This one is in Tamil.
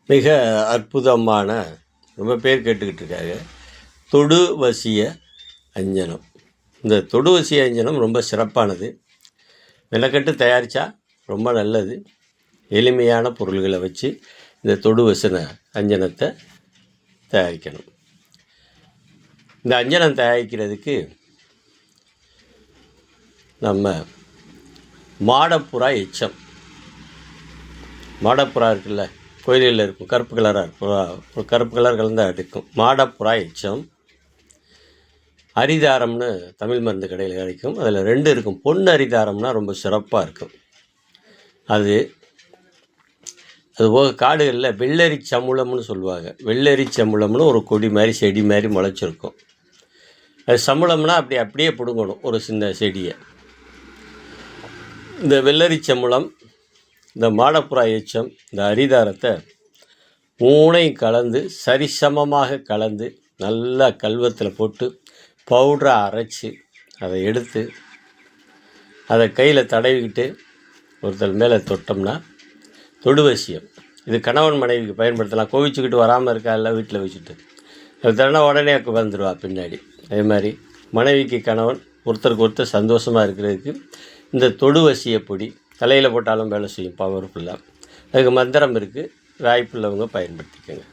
மிக அற்புதமான ரொம்ப பேர் கேட்டுக்கிட்டு இருக்காங்க தொடுவசிய அஞ்சனம். இந்த தொடுவசிய அஞ்சனம் ரொம்ப சிறப்பானது. மெனக்கட்டு தயாரித்தா ரொம்ப நல்லது. எளிமையான பொருள்களை வச்சு இந்த தொடுவசன அஞ்சனத்தை தயாரிக்கணும். இந்த அஞ்சனம் தயாரிக்கிறதுக்கு நம்ம மாடப்புறா எச்சம், மாடப்புறா இருக்குல்ல, கோயில்களில் இருக்கும், கருப்பு கலராக இருக்கும், கருப்பு கலர் கலந்தால் இருக்கும். மாடப்புறா எச்சம், அரிதாரம்னு தமிழ் மருந்து கடையில் கிடைக்கும். அதில் 2 இருக்கும். பொன் அரிதாரம்னா ரொம்ப சிறப்பாக இருக்கும். அதுபோக காடுகளில் வெள்ளரி சமுளம்னு சொல்லுவாங்க. வெள்ளரி சமுளம்னு ஒரு கொடி மாதிரி செடி மாதிரி முளைச்சிருக்கும். அது சமுளம்னா அப்படியே பிடுங்கணும் ஒரு சின்ன செடியை. இந்த வெள்ளரி சமுளம், இந்த மாடப்புறா எச்சம், இந்த அரிதாரத்தை 3ஐயும் கலந்து சரிசமமாக கலந்து நல்லா கல்வத்தில் போட்டு பவுடரை அரைச்சி அதை எடுத்து அதை கையில் தடவிக்கிட்டு ஒருத்தர் மேலே தொட்டோம்னா தொடுவசியம். இது கணவன் மனைவிக்கு பயன்படுத்தலாம். கோவிச்சுக்கிட்டு வராமல் இருக்கா இல்லை வீட்டில் வச்சுட்டு அது தரனா உடனே வந்துடுவா பின்னாடி. அதே மாதிரி மனைவிக்கு கணவன் ஒருத்தருக்கு ஒருத்தர் சந்தோஷமாக இருக்கிறதுக்கு இந்த தொடுவசிய பொடி தலையில் போட்டாலும் வேலை செய்யும், பவர்ஃபுல்லாக. அதுக்கு மந்திரம் இருக்குது. வாய்ப்புள்ளவங்க பயன்படுத்திக்கோங்க.